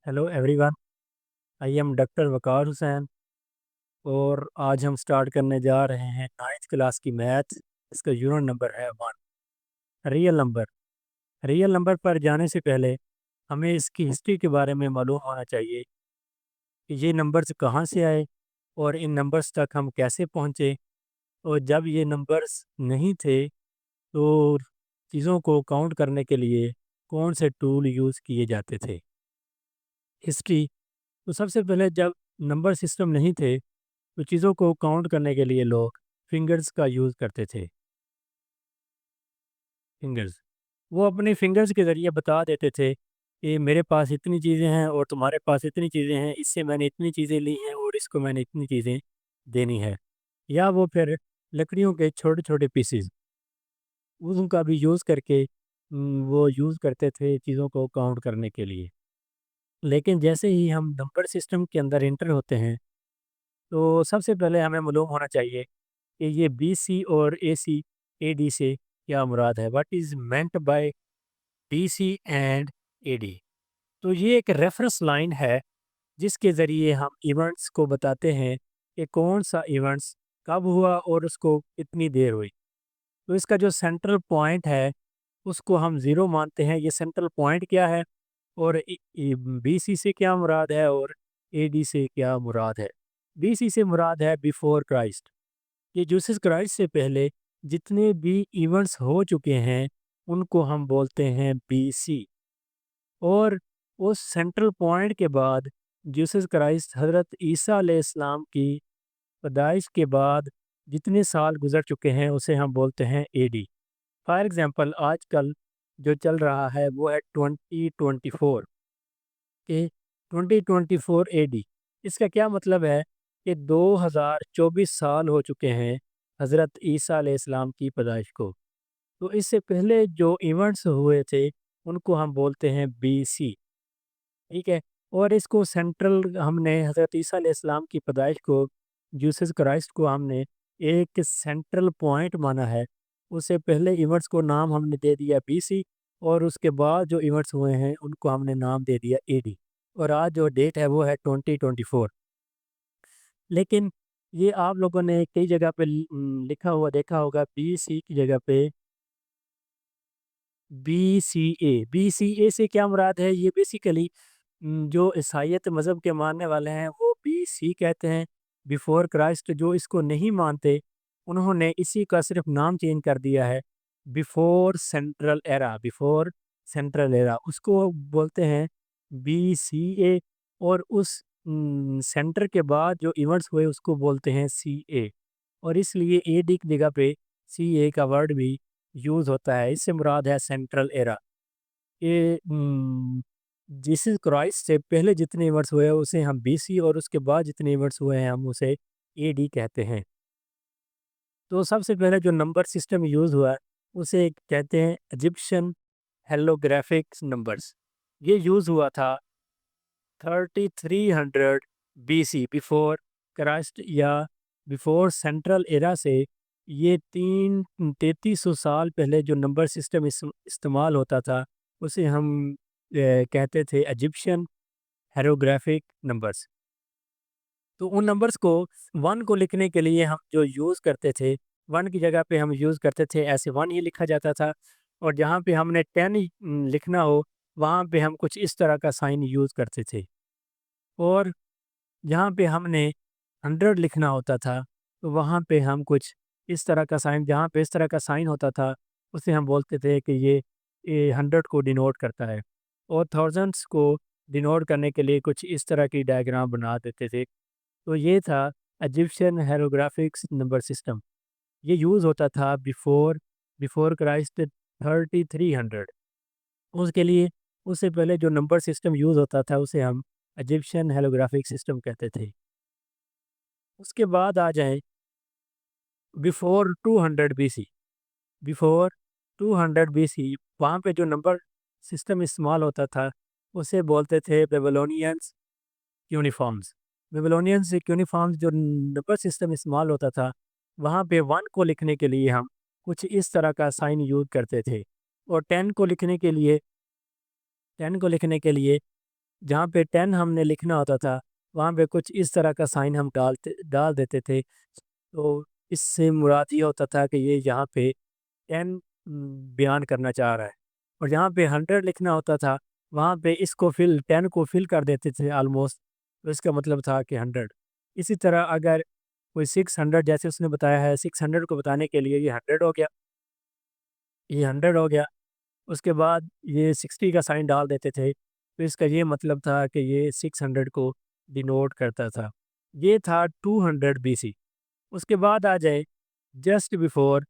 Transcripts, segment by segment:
Hello everyone. I am doctor Waqar Hussain और आज हम स्टार्ट करने जा रहे हैं नाइन्थ क्लास की मैथ्स। इसका यूनिट नंबर है 1, रियल नंबर। रियल नंबर पर जाने से पहले हमें इसकी हिस्ट्री के बारे में मालूम होना चाहिए कि ये नंबर्स कहाँ से आए और इन नंबर्स तक हम कैसे पहुँचे। और जब ये नंबर्स नहीं थे तो चीज़ों को काउंट करने के लिए कौन से टूल यूज़ किए जाते थे। हिस्ट्री। तो सबसे पहले जब नंबर सिस्टम नहीं थे तो चीज़ों को काउंट करने के लिए लोग फिंगर्स का यूज़ करते थे। फिंगर्स, वो अपने फिंगर्स के ज़रिए बता देते थे कि मेरे पास इतनी चीज़ें हैं और तुम्हारे पास इतनी चीज़ें हैं, इससे मैंने इतनी चीज़ें ली हैं और इसको मैंने इतनी चीज़ें देनी है। या वो फिर लकड़ियों के छोटे छोटे पीसेस उनका भी यूज़ करके वो यूज़ करते थे चीज़ों को काउंट करने के लिए। लेकिन जैसे ही हम नंबर सिस्टम के अंदर इंटर होते हैं तो सबसे पहले हमें मालूम होना चाहिए कि ये BC और AC AD से क्या मुराद है। What is meant by BC and AD। तो ये एक रेफरेंस लाइन है जिसके ज़रिए हम इवेंट्स को बताते हैं कि कौन सा इवेंट्स कब हुआ और उसको कितनी देर हुई। तो इसका जो सेंट्रल पॉइंट है उसको हम ज़ीरो मानते हैं। ये सेंट्रल पॉइंट क्या है और BC से क्या मुराद है और AD से क्या मुराद है। BC से मुराद है बिफोर क्राइस्ट। ये जीसस क्राइस्ट से पहले जितने भी इवेंट्स हो चुके हैं उनको हम बोलते हैं BC। और उस सेंट्रल पॉइंट के बाद जीसस क्राइस्ट हज़रत ईसा अलैहिस्सलाम की पैदाइश के बाद जितने साल गुजर चुके हैं उसे हम बोलते हैं AD। फॉर एग्जांपल आजकल जो चल रहा है वो है 2024 के 2024 AD। इसका क्या मतलब है कि 2024 साल हो चुके हैं हज़रत ईसा अलैहिस्सलाम की पैदाइश को। तो इससे पहले जो इवेंट्स हुए थे उनको हम बोलते हैं BC। ठीक है। और इसको सेंट्रल हमने हज़रत ईसा अलैहिस्सलाम की पैदाइश को जीसस क्राइस्ट को हमने एक सेंट्रल पॉइंट माना है। उससे पहले इवेंट्स को नाम हमने दे दिया BC और उसके बाद जो इवेंट्स हुए हैं उनको हमने नाम दे दिया AD। और आज जो डेट है वो है 2024। लेकिन ये आप लोगों ने कई जगह पे लिखा हुआ देखा होगा BC की जगह पे BCA से क्या मुराद है। ये बेसिकली जो ईसाईयत मज़हब के मानने वाले हैं वो BC कहते हैं बिफोर क्राइस्ट। जो इसको नहीं मानते उन्होंने इसी का सिर्फ नाम चेंज कर दिया है बिफोर सेंट्रल एरा उसको बोलते हैं BCA। और उस सेंटर के बाद जो इवेंट्स हुए उसको बोलते हैं CA। और इसलिए AD की जगह पे CA का वर्ड भी यूज़ होता है। इससे मुराद है सेंट्रल एरा। ये जीसस क्राइस्ट से पहले जितने इवेंट्स हुए हैं उसे हम BC और उसके बाद जितने इवेंट्स हुए हैं हम उसे AD कहते हैं। तो सबसे पहले जो नंबर सिस्टम यूज़ हुआ है उसे कहते हैं इजिप्शियन हेलोग्राफिक्स नंबर्स। ये यूज़ हुआ था 3300 BC बिफोर क्राइस्ट या बिफोर सेंट्रल एरा से। ये 3300 साल पहले जो नंबर सिस्टम इस्तेमाल होता था उसे हम कहते थे इजिप्शियन हेरोग्राफिक नंबर्स। तो उन नंबर्स को 1 को लिखने के लिए हम जो यूज़ करते थे 1 की जगह पे हम यूज़ करते थे ऐसे 1 ही लिखा जाता था। और जहाँ पे हमने 10 ही लिखना हो वहाँ पे हम कुछ इस तरह का साइन यूज़ करते थे। और जहाँ पे हमने 100 लिखना होता था तो वहाँ पे हम कुछ इस तरह का साइन जहाँ पे इस तरह का साइन होता था उसे हम बोलते थे कि ये 100 को डिनोट करता है। और थाउजेंड्स को डिनोट करने के लिए कुछ इस तरह की डायग्राम बना देते थे। तो ये था इजिप्शियन हेरोग्राफिक्स नंबर सिस्टम। ये यूज़ होता था बिफोर बिफोर क्राइस्ट 3300। उसके लिए उससे पहले जो नंबर सिस्टम यूज़ होता था उसे हम इजिप्शियन हेलोग्राफिक सिस्टम कहते थे। उसके बाद आ जाएँ बिफोर 200 BC। बिफोर 200 BC वहाँ पे जो नंबर सिस्टम इस्तेमाल होता था उसे बोलते थे बेबीलोनियंस यूनिफ़ॉर्म्स। बेबीलोनियंस यूनिफ़ॉर्म्स जो नंबर सिस्टम इस्तेमाल होता था वहाँ पे 1 को लिखने के लिए हम कुछ इस तरह का साइन यूज़ करते थे। और 10 को लिखने के लिए جہاں پہ 10 ہم نے لکھنا ہوتا تھا وہاں پہ کچھ اس طرح کا سائن ہم ڈال دیتے تھے، تو اس سے مراد یہ ہوتا تھا کہ یہ یہاں پہ 10 بیان کرنا چاہ رہا ہے، اور جہاں پہ 100 لکھنا ہوتا تھا وہاں پہ اس کو 10 کو فل کر دیتے تھے آلموسٹ، تو اس کا مطلب تھا کہ 100۔ اسی طرح اگر کوئی 600 جیسے اس نے بتایا ہے، 600 کو بتانے کے لیے یہ 100 ہو گیا، یہ 100 ہو گیا، اس کے بعد یہ 60 کا سائن ڈال دیتے تھے، تو اس کا یہ مطلب تھا کہ یہ 600 کو ڈینوٹ کرتا تھا۔ یہ تھا 200 BC۔ اس کے بعد آ جائے جسٹ بیفور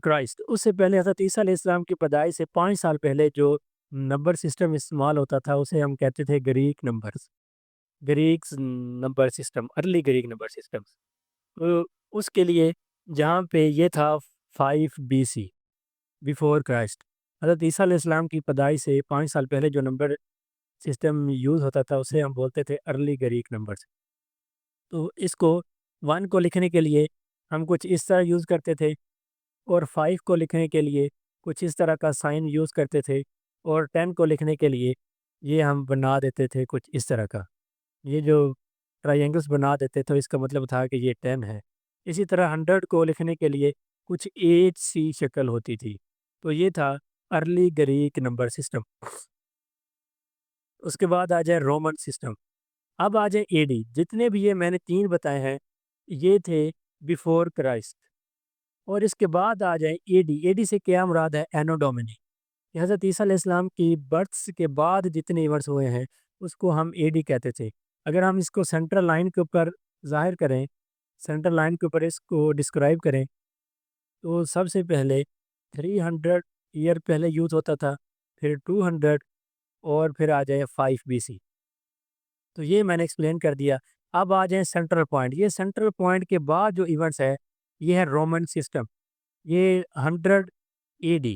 کرائسٹ، اس سے پہلے حضرت عیسیٰ علیہ السلام کی پیدائش سے 5 سال پہلے جو نمبر سسٹم استعمال ہوتا تھا اسے ہم کہتے تھے Greek numbers, Greeks number system, early Greek number system. تو اس کے لیے جہاں پہ یہ تھا 5 BC بیفور کرائسٹ، حضرت عیسیٰ علیہ السلام کی پیدائش سے 5 سال پہلے جو نمبر سسٹم یوز ہوتا تھا اسے ہم بولتے تھے ارلی گریک نمبرز۔ تو اس کو 1 کو لکھنے کے لیے ہم کچھ اس طرح یوز کرتے تھے، اور 5 کو لکھنے کے لیے کچھ اس طرح کا سائن یوز کرتے تھے، اور 10 کو لکھنے کے لیے یہ ہم بنا دیتے تھے کچھ اس طرح کا، یہ جو ٹرائینگلس بنا دیتے تھے اس کا مطلب تھا کہ یہ 10 ہے۔ اسی طرح 100 کو لکھنے کے لیے کچھ ایج سی شکل ہوتی تھی، تو یہ تھا ارلی گریک نمبر سسٹم۔ اس کے بعد آ جائے رومن سسٹم، اب آ جائے اے ڈی۔ جتنے بھی یہ میں نے 3 بتائے ہیں یہ تھے بیفور کرائسٹ، اور اس کے بعد آ جائے اے ڈی۔ اے ڈی سے کیا مراد ہے؟ اینو ڈومینی، کہ حضرت عیسیٰ علیہ السلام کی برتھ کے بعد جتنے ایونٹس ہوئے ہیں اس کو ہم اے ڈی کہتے تھے۔ اگر ہم اس کو سینٹرل لائن کے اوپر ظاہر کریں، سینٹرل لائن کے اوپر اس کو ڈسکرائب کریں، تو سب سے پہلے 300 ایئر پہلے یوز ہوتا تھا، پھر 200، اور پھر آ جائے 5 BC۔ تو یہ میں نے ایکسپلین کر دیا۔ اب آ جائیں سینٹرل پوائنٹ، یہ سینٹرل پوائنٹ کے بعد جو ایونٹس ہے یہ ہے رومن سسٹم، یہ 100 AD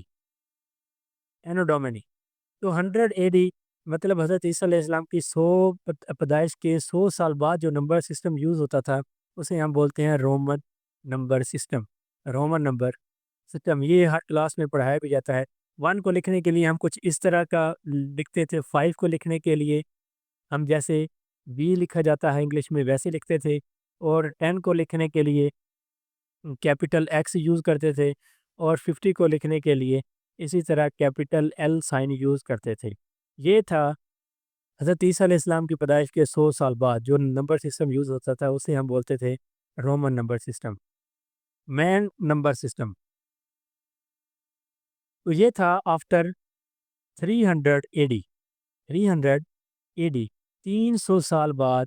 اینو ڈومینی۔ تو 100 AD مطلب حضرت عیسیٰ علیہ السلام کی پیدائش کے 100 سال بعد جو نمبر سسٹم یوز ہوتا تھا اسے ہم بولتے ہیں Roman number system, Roman number system. یہ ہر کلاس میں پڑھایا بھی جاتا ہے۔ 1 کو لکھنے کے لیے ہم کچھ اس طرح کا لکھتے تھے، 5 کو لکھنے کے لیے ہم جیسے بی لکھا جاتا ہے انگلش میں ویسے لکھتے تھے، اور 10 کو لکھنے کے لیے کیپیٹل ایکس یوز کرتے تھے، اور 50 کو لکھنے کے لیے اسی طرح کیپیٹل ایل سائن یوز کرتے تھے۔ یہ تھا حضرت عیسیٰ علیہ السلام کی پیدائش کے 100 سال بعد جو نمبر سسٹم یوز ہوتا تھا اسے ہم بولتے تھے Roman number system, mean number system. تو یہ تھا آفٹر 300 AD، 300 AD 300 سال بعد،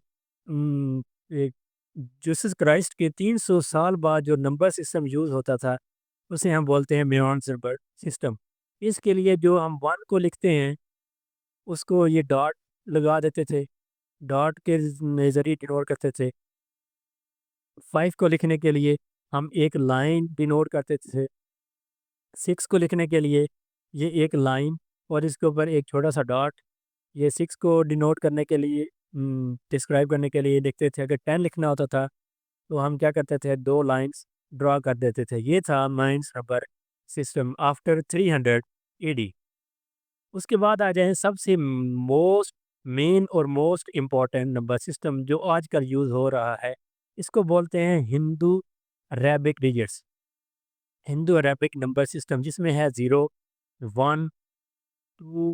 جیسس کرائسٹ کے 300 سال بعد جو نمبر سسٹم یوز ہوتا تھا اسے ہم بولتے ہیں میونس نمبر سسٹم۔ اس کے لیے جو ہم 1 کو لکھتے ہیں اس کو یہ ڈاٹ لگا دیتے تھے، ڈاٹ کے ذریعے ڈینوٹ کرتے تھے۔ 5 کو لکھنے کے لیے ہم ایک لائن ڈینوٹ کرتے تھے، 6 کو لکھنے کے لیے یہ ایک لائن اور اس کے اوپر ایک چھوٹا سا ڈاٹ، یہ 6 کو ڈینوٹ کرنے کے لیے ڈسکرائب کرنے کے لیے لکھتے تھے۔ اگر 10 لکھنا ہوتا تھا تو ہم کیا کرتے تھے؟ 2 لائنس ڈرا کر دیتے تھے۔ یہ تھا minus number system after 300 AD۔ اس کے بعد آ جائیں سب سے موسٹ مین اور موسٹ امپورٹنٹ نمبر سسٹم جو آج کل یوز ہو رہا ہے، اس کو بولتے ہیں ہندو عربک ڈیجٹس، ہندو عربک نمبر سسٹم، جس میں ہے 0 1 2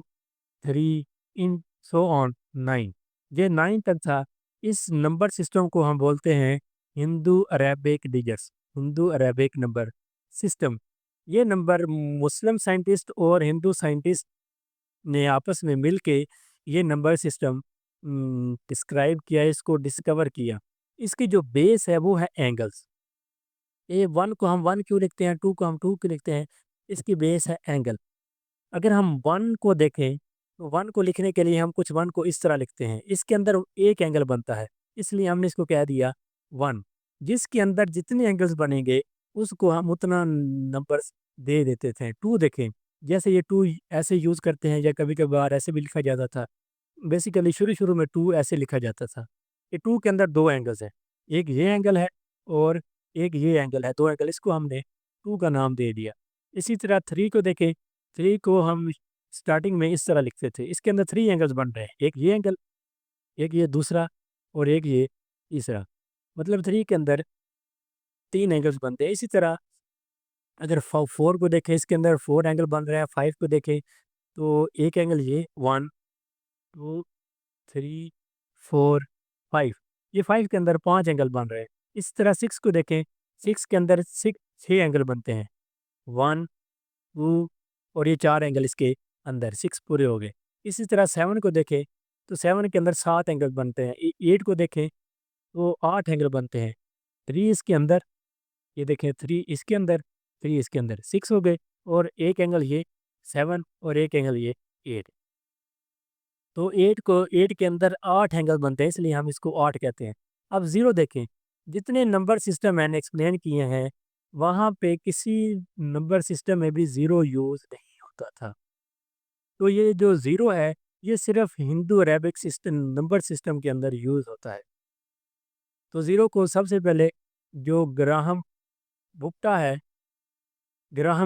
3 ان سو آن 9، یہ 9 تک تھا۔ اس نمبر سسٹم کو ہم بولتے ہیں ہندو عربک ڈیجٹس، ہندو عربک نمبر سسٹم۔ یہ نمبر مسلم سائنٹسٹ اور ہندو سائنٹسٹ نے آپس میں مل کے یہ نمبر سسٹم ڈسکرائب کیا، اس کو ڈسکور کیا۔ اس کی جو بیس ہے وہ ہے اینگلس۔ 1 کو ہم 1 کیوں لکھتے ہیں، 2 کو ہم 2 کیوں لکھتے ہیں؟ اس کی بیس ہے اینگل۔ اگر ہم 1 کو دیکھیں تو 1 کو لکھنے کے لیے ہم کچھ 1 کو اس طرح لکھتے ہیں، اس کے اندر ایک اینگل بنتا ہے، اس لیے ہم نے اس کو کہہ دیا 1۔ جس کے اندر جتنے اینگلس بنیں گے اس کو ہم اتنا نمبرز دے دیتے تھے۔ 2 دیکھیں، جیسے یہ 2 ایسے یوز کرتے ہیں یا کبھی کبھار ایسے بھی لکھا جاتا تھا، بیسیکلی شروع میں 2 ایسے لکھا جاتا تھا۔ یہ 2 کے اندر 2 اینگلس ہیں، ایک یہ اینگل ہے اور ایک یہ اینگل ہے، 2 اینگل، اس کو ہم نے 2 کا نام دے دیا۔ اسی طرح 3 کو دیکھیں، 3 کو ہم स्टार्टिंग में इस तरह लिखते थे। इसके अंदर 3 एंगल्स बन रहे हैं, एक ये एंगल, एक ये दूसरा और एक ये तीसरा। मतलब 3 के अंदर 3 एंगल्स बनते हैं। इसी तरह अगर 4 को देखें, इसके अंदर 4 एंगल बन रहा है। 5 को देखें तो एक एंगल ये 1 2 3 4 5, ये 5 के अंदर 5 एंगल बन रहे हैं। इस तरह 6 को देखें, 6 के अंदर 6 एंगल बनते हैं, 1 2 और ये 4 एंगल इसके अंदर 6 पूरे हो गए। इसी तरह 7 को देखें तो 7 के अंदर 7 एंगल बनते हैं। 8 को देखें तो 8 एंगल बनते हैं। 3 इसके अंदर, ये देखें 3 इसके अंदर, 3 इसके अंदर 6 हो गए। और एक एंगल ये 7 और एक एंगल ये 8। तो 8 के अंदर 8 एंगल बनते हैं, इसलिए हम इसको 8 कहते हैं। अब ज़ीरो देखें, जितने नंबर सिस्टम मैंने एक्सप्लेन किए हैं, वहाँ पे किसी नंबर सिस्टम में भी ज़ीरो यूज़ नहीं होता था। तो ये जो ज़ीरो है, ये सिर्फ़ Hindu Arabic system number system के अंदर यूज़ होता है। तो ज़ीरो को सबसे पहले जो ग्राहम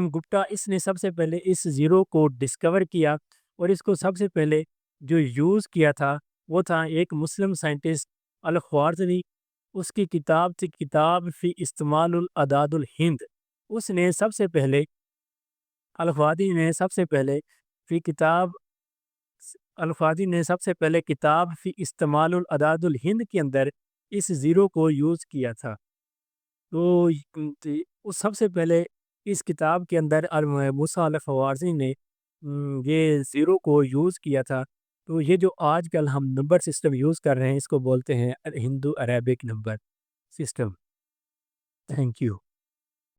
गुप्ता, इसने सबसे पहले इस ज़ीरो को डिस्कवर किया और इसको सबसे पहले जो यूज़ किया था, वो था एक मुस्लिम साइंटिस्ट अल-ख्वारिज़मी। उसकी किताब थी किताब फ़ी इस्तेमालुल अदादुल हिंद। उसने सबसे पहले अल-ख्वारी ने सबसे पहले फ़ी किताब अल-ख्वारी ने सबसे पहले किताब फ़ी इस्तेमालुल अदादुल हिंद के अंदर इस ज़ीरो को यूज़ किया था। तो उस सबसे पहले इस किताब के अंदर मूसा अल-ख़वारिज़मी ने ये ज़ीरो को यूज़ किया था। तो ये जो आजकल हम नंबर सिस्टम यूज़ कर रहे हैं, इसको बोलते हैं Hindu Arabic number system. Thank you.